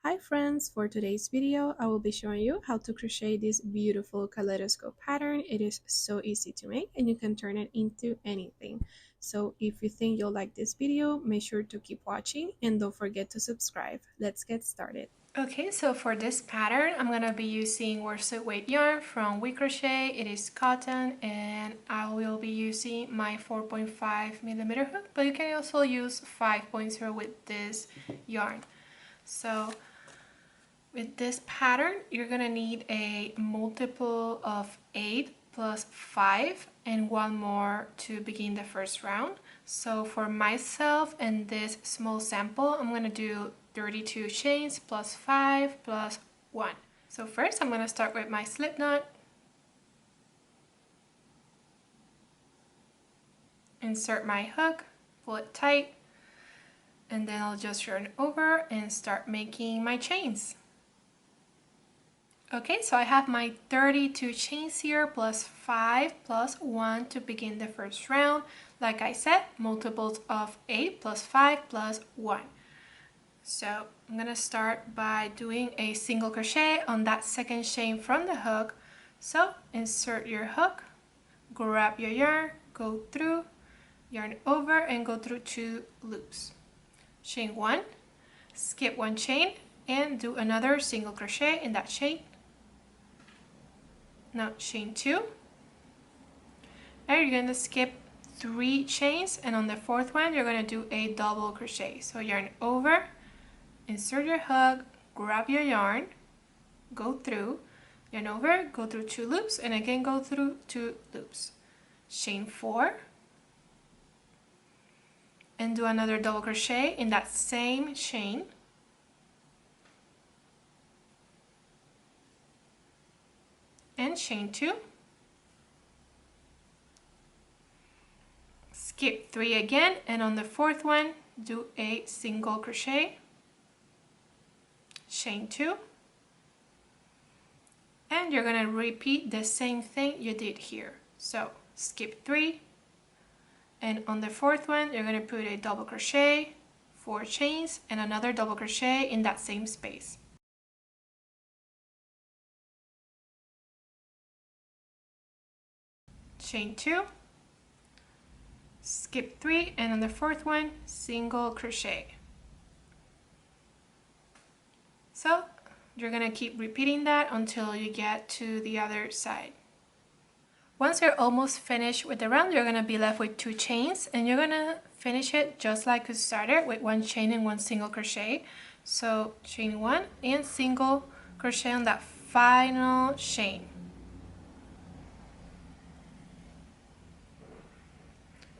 Hi friends, for today's video I will be showing you how to crochet this beautiful kaleidoscope pattern. It is so easy to make and you can turn it into anything. So if you think you'll like this video, make sure to keep watching and don't forget to subscribe. Let's get started. Okay, so for this pattern I'm going to be using worsted weight yarn from We Crochet. It is cotton and I will be using my 4.5mm hook, but you can also use 5.0 with this yarn. So with this pattern, you're gonna need a multiple of 8 plus 5 and one more to begin the first round. So for myself and this small sample, I'm gonna do 32 chains plus 5 plus 1. So first I'm gonna start with my slip knot. Insert my hook, pull it tight, and then I'll just yarn over and start making my chains. Okay, so I have my 32 chains here plus 5 plus 1 to begin the first round. Like I said, multiples of 8 plus 5 plus 1. So I'm going to start by doing a single crochet on that second chain from the hook. So insert your hook, grab your yarn, go through, yarn over and go through 2 loops. Chain 1, skip 1 chain and do another single crochet in that chain. Now chain 2, and you're going to skip 3 chains, and on the 4th one you're going to do a double crochet. So yarn over, insert your hook, grab your yarn, go through, yarn over, go through 2 loops, and again go through 2 loops. Chain 4, and do another double crochet in that same chain. And chain 2, skip 3 again, and on the 4th one do a single crochet, chain 2, and you're going to repeat the same thing you did here. So skip 3, and on the 4th one you're going to put a double crochet, 4 chains, and another double crochet in that same space. Chain 2, skip 3, and on the 4th one single crochet. So you're going to keep repeating that until you get to the other side. Once you're almost finished with the round, you're going to be left with 2 chains, and you're going to finish it just like you started with 1 chain and 1 single crochet. So chain 1 and single crochet on that final chain.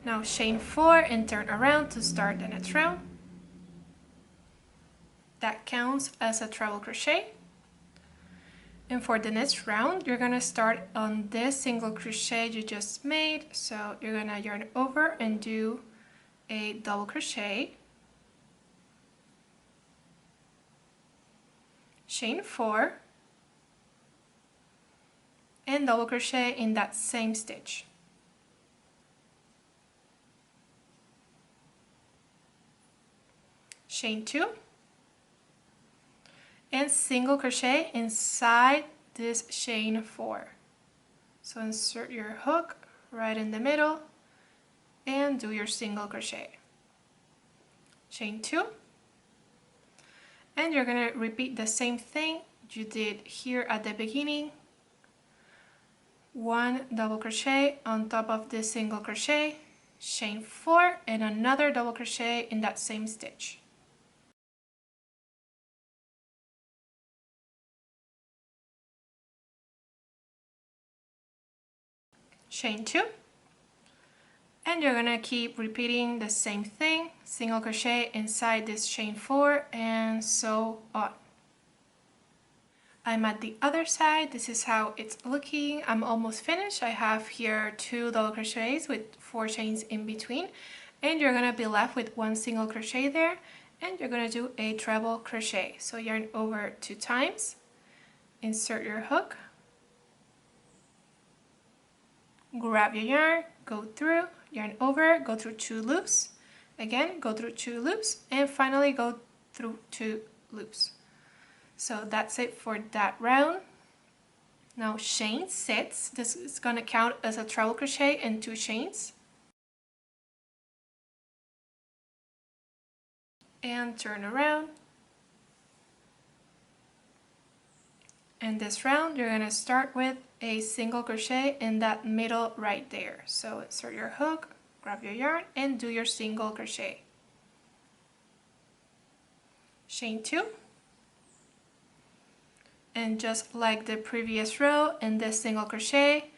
Now chain 4 and turn around to start the next round. That counts as a treble crochet. And for the next round, you're going to start on this single crochet you just made. So you're going to yarn over and do a double crochet, chain 4, and double crochet in that same stitch. Chain 2, and single crochet inside this chain 4. So insert your hook right in the middle and do your single crochet. Chain 2, and you're going to repeat the same thing you did here at the beginning. 1 double crochet on top of this single crochet, chain 4, and another double crochet in that same stitch. Chain 2, and you're gonna keep repeating the same thing, single crochet inside this chain 4 and so on. I'm at the other side. This is how it's looking. I'm almost finished. I have here 2 double crochets with 4 chains in between, and you're gonna be left with 1 single crochet there, and you're gonna do a treble crochet. So yarn over 2 times, insert your hook, grab your yarn, go through, yarn over, go through 2 loops, again go through 2 loops, and finally go through 2 loops. So that's it for that round. Now chain 6, this is going to count as a treble crochet and 2 chains. And turn around. And this round you're going to start with a single crochet in that middle right there. So insert your hook, grab your yarn, and do your single crochet. Chain 2. And just like the previous row, in this single crochet,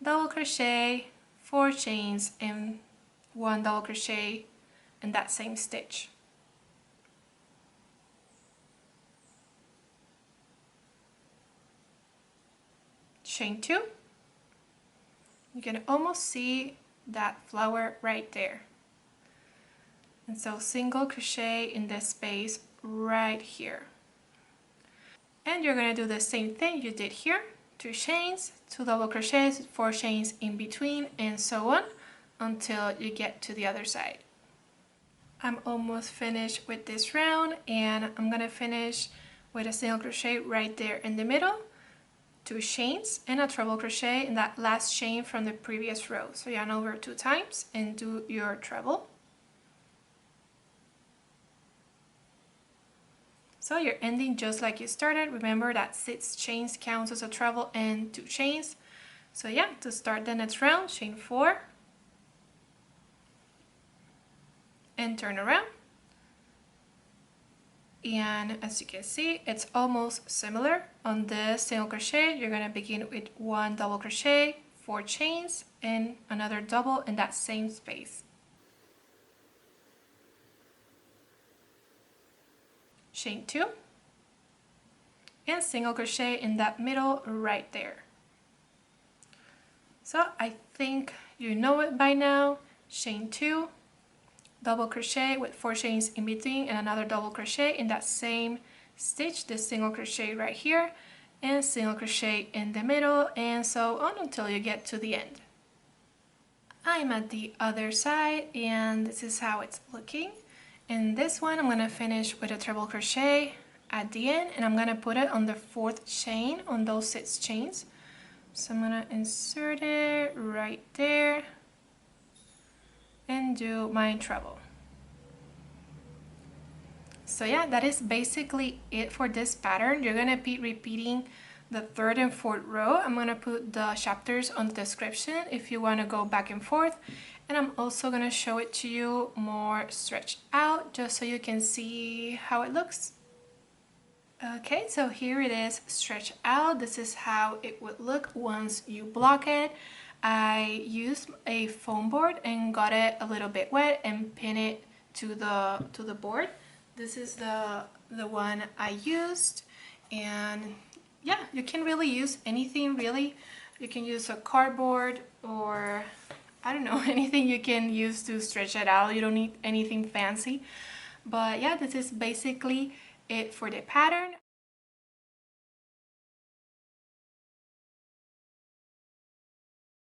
double crochet, 4 chains, and 1 double crochet in that same stitch. Chain 2. You can almost see that flower right there. And so single crochet in this space right here. And you're going to do the same thing you did here. 2 chains, 2 double crochets, 4 chains in between, and so on until you get to the other side. I'm almost finished with this round, and I'm going to finish with a single crochet right there in the middle, 2 chains, and a treble crochet in that last chain from the previous row. So yarn over 2 times and do your treble. So you're ending just like you started. Remember that 6 chains counts as a treble and 2 chains. So yeah, to start the next round, chain 4 and turn around. And as you can see, it's almost similar. On this single crochet, you're going to begin with 1 double crochet, 4 chains, and another double in that same space. Chain 2 and single crochet in that middle right there. So I think you know it by now. Chain 2, double crochet with 4 chains in between, and another double crochet in that same stitch, the single crochet right here, and single crochet in the middle, and so on until you get to the end. I'm at the other side, and this is how it's looking. In this one, I'm going to finish with a treble crochet at the end, and I'm going to put it on the 4th chain on those 6 chains. So I'm going to insert it right there and do my treble. So yeah, that is basically it for this pattern. You're going to be repeating the 3rd and 4th row. I'm going to put the chapters on the description if you want to go back and forth. And I'm also going to show it to you more stretched out just so you can see how it looks. Okay, so here it is stretched out. This is how it would look once you block it. I used a foam board and got it a little bit wet and pinned it to the board. This is the one I used, and yeah, you can really use anything really. You can use a cardboard or I don't know, anything you can use to stretch it out. You don't need anything fancy. But yeah, this is basically it for the pattern.